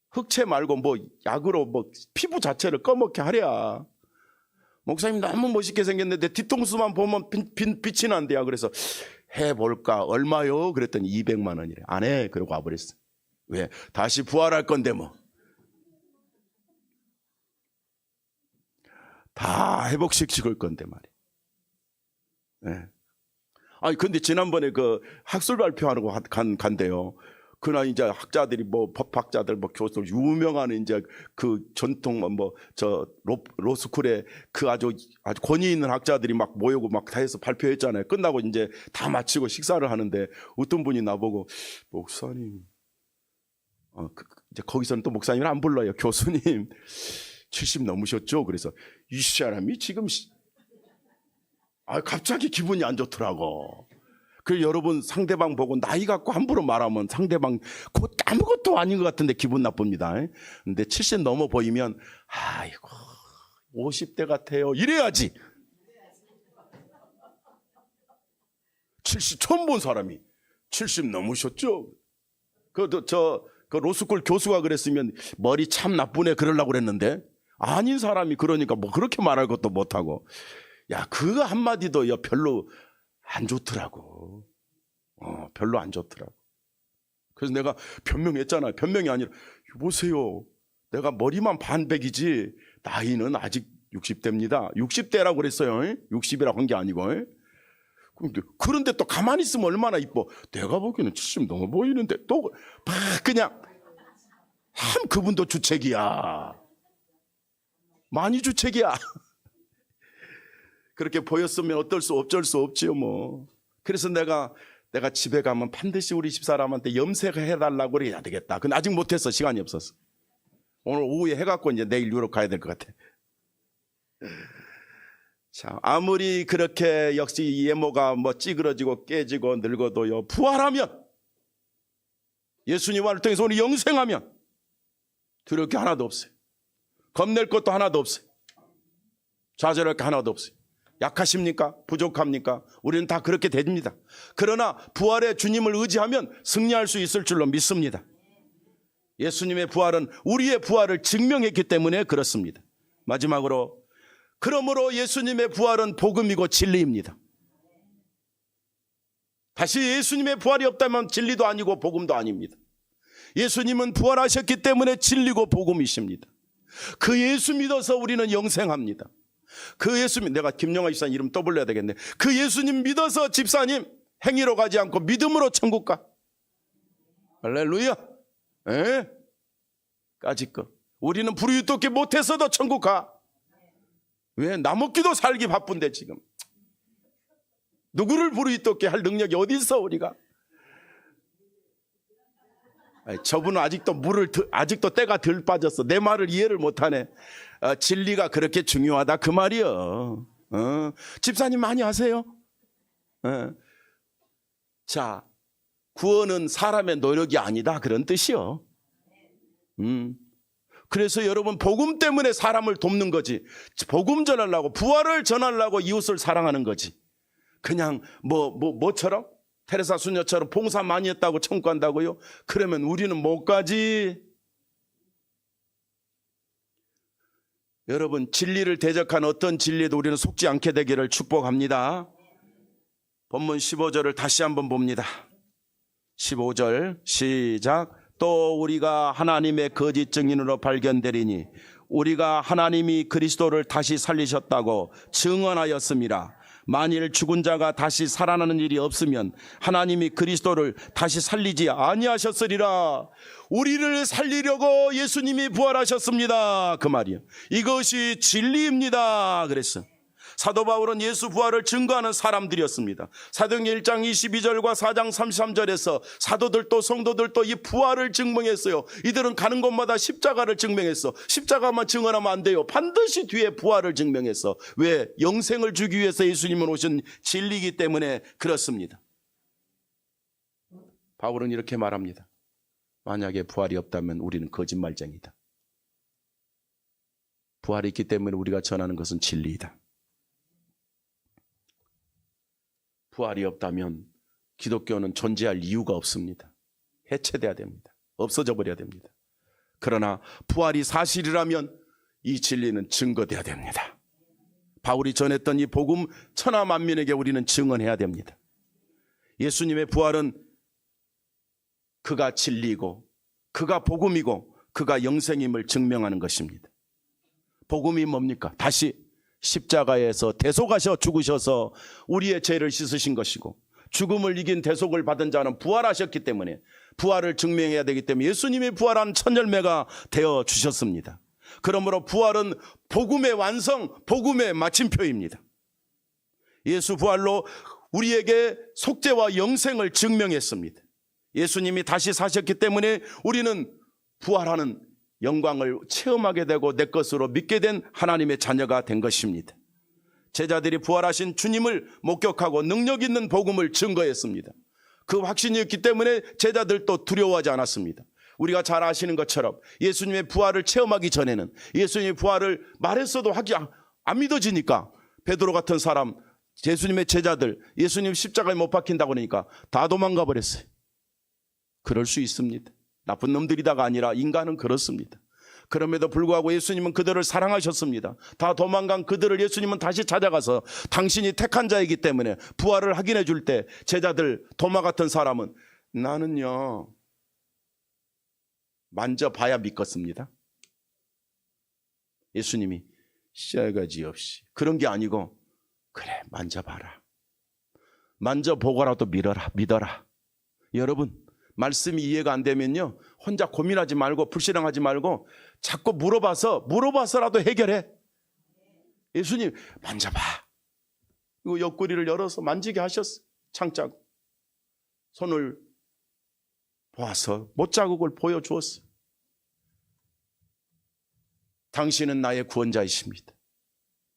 흑채 말고 약으로 피부 자체를 검게 하랴. 목사님 너무 멋있게 생겼는데 뒤통수만 보면 빛이 난대요. 그래서 해볼까? 얼마요? 그랬더니 200만 원이래. 안 해. 그러고 와버렸어. 왜? 다시 부활할 건데 뭐. 다 회복시킬 건데 말이야. 네. 아니 근데 지난번에 그 학술 발표하고 간대요. 그날 이제 학자들이 뭐 법학자들 뭐 교수들 유명한 이제 그 전통 뭐 저 로스쿨에 그 아주 권위 있는 학자들이 막 모이고 막 다 해서 발표했잖아요. 끝나고 이제 다 마치고 식사를 하는데 어떤 분이 나보고 목사님, 이제 거기서는 또 목사님을 안 불러요. 교수님 70 넘으셨죠? 그래서 이 사람이 지금 갑자기 기분이 안 좋더라고. 그 여러분 상대방 보고 나이 갖고 함부로 말하면 상대방 곧 아무것도 아닌 것 같은데 기분 나쁩니다. 근데 70 넘어 보이면 아이고 50대 같아요 이래야지. 70 처음 본 사람이 70 넘으셨죠? 그 로스쿨 교수가 그랬으면 머리 참 나쁘네 그러려고 그랬는데 아닌 사람이 그러니까 뭐 그렇게 말할 것도 못하고 야 그거 한마디도 별로 안 좋더라고. 별로 안 좋더라고. 그래서 내가 변명했잖아요. 변명이 아니라 보세요. 내가 머리만 반백이지 나이는 아직 60대입니다. 60대라고 그랬어요. 60이라고 한 게 아니고. 그런데 또 가만히 있으면 얼마나 이뻐. 내가 보기에는 70 넘어 보이는데 또 막 그냥 참 그분도 주책이야. 많이 주책이야. 그렇게 보였으면 어쩔 수 없지요 뭐. 그래서 내가 집에 가면 반드시 우리 집사람한테 염색해달라고 해야 되겠다. 근데 아직 못했어. 시간이 없었어. 오늘 오후에 해갖고 이제 내일 유럽 가야 될 것 같아. 자, 아무리 그렇게 역시 예모가 뭐 찌그러지고 깨지고 늙어도요, 부활하면 예수님을 통해서 우리 영생하면 두려울 게 하나도 없어요. 겁낼 것도 하나도 없어요. 좌절할 게 하나도 없어요. 약하십니까? 부족합니까? 우리는 다 그렇게 됩니다. 그러나 부활의 주님을 의지하면 승리할 수 있을 줄로 믿습니다. 예수님의 부활은 우리의 부활을 증명했기 때문에 그렇습니다. 마지막으로 그러므로 예수님의 부활은 복음이고 진리입니다. 다시 예수님의 부활이 없다면 진리도 아니고 복음도 아닙니다. 예수님은 부활하셨기 때문에 진리고 복음이십니다. 그 예수 믿어서 우리는 영생합니다. 그 예수님, 내가 김영하 집사님 이름 또 불러야 되겠네. 그 예수님 믿어서 집사님 행위로 가지 않고 믿음으로 천국 가. 할렐루야. 까짓 거. 우리는 불의롭게 못했어도 천국 가. 왜? 나 먹기도 살기 바쁜데 지금. 누구를 불의롭게 할 능력이 어디 있어 우리가? 저분은 아직도 때가 덜 빠졌어. 내 말을 이해를 못하네. 진리가 그렇게 중요하다 그 말이요. 집사님 많이 하세요? 자, 구원은 사람의 노력이 아니다 그런 뜻이요. 그래서 여러분 복음 때문에 사람을 돕는 거지. 복음 전하려고 부활을 전하려고 이웃을 사랑하는 거지. 그냥 뭐처럼? 테레사 수녀처럼 봉사 많이 했다고 천국 간다고요? 그러면 우리는 못 가지. 여러분 진리를 대적한 어떤 진리에도 우리는 속지 않게 되기를 축복합니다. 본문 15절을 다시 한번 봅니다. 15절 시작. 또 우리가 하나님의 거짓 증인으로 발견되리니 우리가 하나님이 그리스도를 다시 살리셨다고 증언하였습니다. 만일 죽은 자가 다시 살아나는 일이 없으면 하나님이 그리스도를 다시 살리지 아니하셨으리라. 우리를 살리려고 예수님이 부활하셨습니다. 그 말이에요. 이것이 진리입니다. 그랬어. 사도 바울은 예수 부활을 증거하는 사람들이었습니다. 사도행전 1장 22절과 4장 33절에서 사도들도 성도들도 이 부활을 증명했어요. 이들은 가는 곳마다 십자가를 증명했어. 십자가만 증언하면 안 돼요. 반드시 뒤에 부활을 증명했어. 왜? 영생을 주기 위해서 예수님은 오신 진리이기 때문에 그렇습니다. 바울은 이렇게 말합니다. 만약에 부활이 없다면 우리는 거짓말쟁이다. 부활이 있기 때문에 우리가 전하는 것은 진리이다. 부활이 없다면 기독교는 존재할 이유가 없습니다. 해체돼야 됩니다. 없어져 버려야 됩니다. 그러나 부활이 사실이라면 이 진리는 증거돼야 됩니다. 바울이 전했던 이 복음 천하 만민에게 우리는 증언해야 됩니다. 예수님의 부활은 그가 진리이고 그가 복음이고 그가 영생임을 증명하는 것입니다. 복음이 뭡니까? 다시 십자가에서 대속하셔 죽으셔서 우리의 죄를 씻으신 것이고 죽음을 이긴 대속을 받은 자는 부활하셨기 때문에 부활을 증명해야 되기 때문에 예수님이 부활한 첫 열매가 되어 주셨습니다. 그러므로 부활은 복음의 완성, 복음의 마침표입니다. 예수 부활로 우리에게 속죄와 영생을 증명했습니다. 예수님이 다시 사셨기 때문에 우리는 부활하는 영광을 체험하게 되고 내 것으로 믿게 된 하나님의 자녀가 된 것입니다. 제자들이 부활하신 주님을 목격하고 능력 있는 복음을 증거했습니다. 그 확신이었기 때문에 제자들도 두려워하지 않았습니다. 우리가 잘 아시는 것처럼 예수님의 부활을 체험하기 전에는 예수님의 부활을 말했어도 안 믿어지니까 베드로 같은 사람, 예수님의 제자들, 예수님 십자가에 못 박힌다고 그러니까 다 도망가 버렸어요. 그럴 수 있습니다. 나쁜 놈들이다가 아니라 인간은 그렇습니다. 그럼에도 불구하고 예수님은 그들을 사랑하셨습니다. 다 도망간 그들을 예수님은 다시 찾아가서 당신이 택한 자이기 때문에 부활을 확인해 줄 때 제자들, 도마 같은 사람은 나는요 만져봐야 믿겠습니다. 예수님이 씨알가지 없이 그런 게 아니고 그래 만져봐라. 만져보고라도 믿어라. 여러분 말씀이 이해가 안 되면요 혼자 고민하지 말고 불신앙하지 말고 자꾸 물어봐서라도 해결해. 예수님 만져봐. 이거 옆구리를 열어서 만지게 하셨어. 창자국 손을 보아서 못자국을 보여주었어. 당신은 나의 구원자이십니다.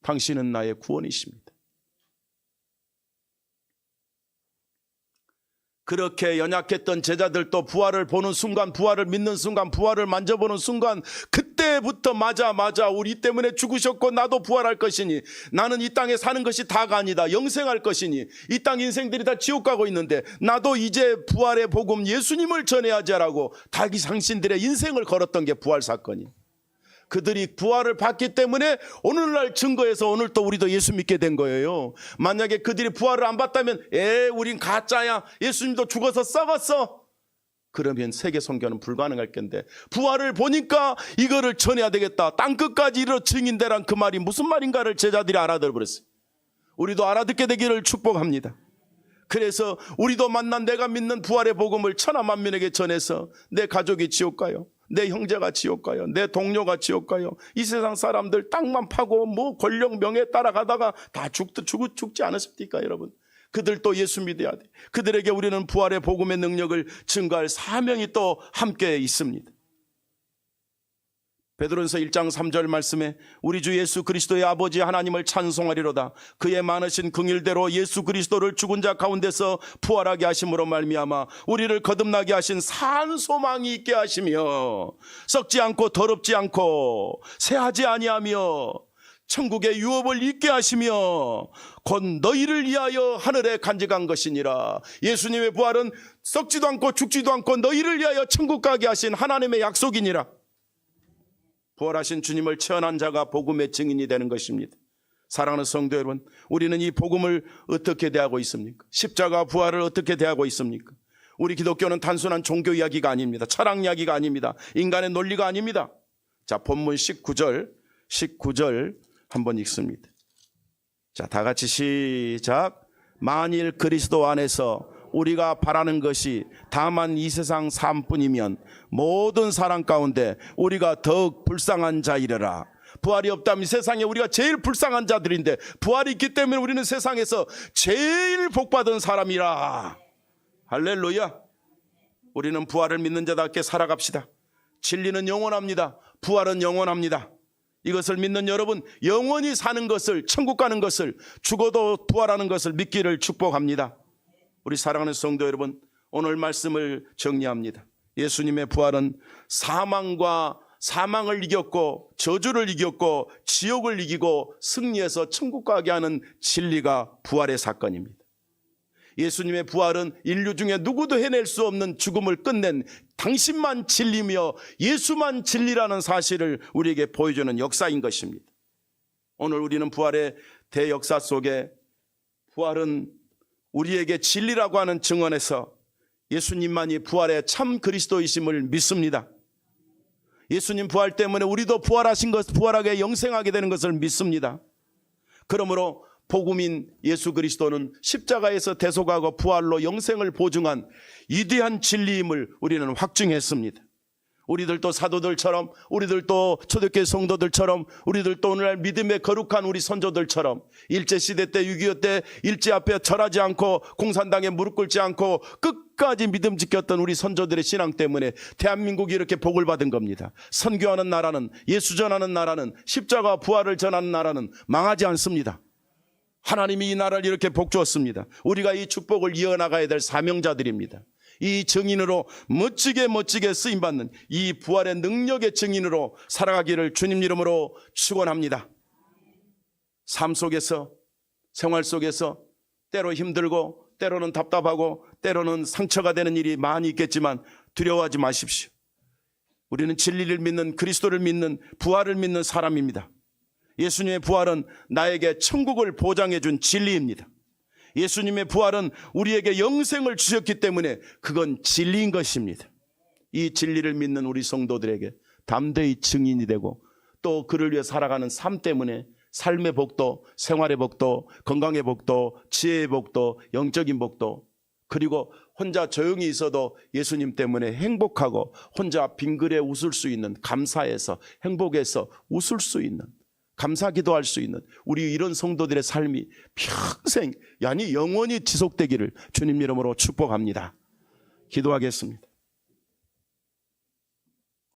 당신은 나의 구원이십니다. 그렇게 연약했던 제자들도 부활을 보는 순간, 부활을 믿는 순간, 부활을 만져보는 순간 그때부터 맞아 우리 때문에 죽으셨고 나도 부활할 것이니 나는 이 땅에 사는 것이 다가 아니다. 영생할 것이니 이 땅 인생들이 다 지옥 가고 있는데 나도 이제 부활의 복음 예수님을 전해야지라고 자기 상신들의 인생을 걸었던 게 부활 사건이에요. 그들이 부활을 받기 때문에 오늘날 증거해서 오늘 또 우리도 예수 믿게 된 거예요. 만약에 그들이 부활을 안 받다면 우린 가짜야. 예수님도 죽어서 썩었어. 그러면 세계 선교는 불가능할 건데 부활을 보니까 이거를 전해야 되겠다. 땅끝까지 이르러 증인되란 그 말이 무슨 말인가를 제자들이 알아들어버렸어요. 우리도 알아듣게 되기를 축복합니다. 그래서 우리도 만난 내가 믿는 부활의 복음을 천하 만민에게 전해서 내 가족이 지옥 가요. 내 형제가 지옥 가요. 내 동료가 지옥 가요. 이 세상 사람들 땅만 파고 뭐 권력 명예 따라가다가 다 죽지 않으십니까 여러분? 그들도 예수 믿어야 돼. 그들에게 우리는 부활의 복음의 능력을 증거할 사명이 또 함께 있습니다. 베드로전서 1장 3절 말씀에 우리 주 예수 그리스도의 아버지 하나님을 찬송하리로다. 그의 많으신 긍휼대로 예수 그리스도를 죽은 자 가운데서 부활하게 하심으로 말미암아 우리를 거듭나게 하신 산 소망이 있게 하시며 썩지 않고 더럽지 않고 새하지 아니하며 천국의 유업을 잊게 하시며 곧 너희를 위하여 하늘에 간직한 것이니라. 예수님의 부활은 썩지도 않고 죽지도 않고 너희를 위하여 천국 가게 하신 하나님의 약속이니라. 부활하신 주님을 체험한 자가 복음의 증인이 되는 것입니다. 사랑하는 성도 여러분, 우리는 이 복음을 어떻게 대하고 있습니까? 십자가 부활을 어떻게 대하고 있습니까? 우리 기독교는 단순한 종교 이야기가 아닙니다. 철학 이야기가 아닙니다. 인간의 논리가 아닙니다. 자, 본문 19절 한번 읽습니다. 자, 다 같이 시작. 만일 그리스도 안에서 우리가 바라는 것이 다만 이 세상 삶뿐이면 모든 사람 가운데 우리가 더욱 불쌍한 자이려라. 부활이 없다면 이 세상에 우리가 제일 불쌍한 자들인데 부활이 있기 때문에 우리는 세상에서 제일 복받은 사람이라. 할렐루야. 우리는 부활을 믿는 자답게 살아갑시다. 진리는 영원합니다. 부활은 영원합니다. 이것을 믿는 여러분, 영원히 사는 것을, 천국 가는 것을, 죽어도 부활하는 것을 믿기를 축복합니다. 우리 사랑하는 성도 여러분, 오늘 말씀을 정리합니다. 예수님의 부활은 사망을 이겼고 저주를 이겼고 지옥을 이기고 승리해서 천국 가게 하는 진리가 부활의 사건입니다. 예수님의 부활은 인류 중에 누구도 해낼 수 없는 죽음을 끝낸 당신만 진리며 예수만 진리라는 사실을 우리에게 보여주는 역사인 것입니다. 오늘 우리는 부활의 대역사 속에 부활은 우리에게 진리라고 하는 증언에서 예수님만이 부활의 참 그리스도이심을 믿습니다. 예수님 부활 때문에 우리도 부활하신 것, 부활하게 영생하게 되는 것을 믿습니다. 그러므로 복음인 예수 그리스도는 십자가에서 대속하고 부활로 영생을 보증한 위대한 진리임을 우리는 확증했습니다. 우리들도 사도들처럼, 우리들도 초대교회 성도들처럼, 우리들도 오늘날 믿음의 거룩한 우리 선조들처럼 일제시대 때 6.25 때 일제 앞에 절하지 않고 공산당에 무릎 꿇지 않고 끝까지 믿음 지켰던 우리 선조들의 신앙 때문에 대한민국이 이렇게 복을 받은 겁니다. 선교하는 나라는, 예수 전하는 나라는, 십자가 부활을 전하는 나라는 망하지 않습니다. 하나님이 이 나라를 이렇게 복 주었습니다. 우리가 이 축복을 이어나가야 될 사명자들입니다. 이 증인으로 멋지게 쓰임받는 이 부활의 능력의 증인으로 살아가기를 주님 이름으로 축원합니다. 삶 속에서, 생활 속에서 때로 힘들고 때로는 답답하고 때로는 상처가 되는 일이 많이 있겠지만 두려워하지 마십시오. 우리는 진리를 믿는, 그리스도를 믿는, 부활을 믿는 사람입니다. 예수님의 부활은 나에게 천국을 보장해 준 진리입니다. 예수님의 부활은 우리에게 영생을 주셨기 때문에 그건 진리인 것입니다. 이 진리를 믿는 우리 성도들에게 담대히 증인이 되고 또 그를 위해 살아가는 삶 때문에 삶의 복도, 생활의 복도, 건강의 복도, 지혜의 복도, 영적인 복도, 그리고 혼자 조용히 있어도 예수님 때문에 행복하고 혼자 빙그레 웃을 수 있는, 감사해서 행복해서 웃을 수 있는, 감사 기도할 수 있는 우리 이런 성도들의 삶이 평생, 아니 영원히 지속되기를 주님 이름으로 축복합니다. 기도하겠습니다.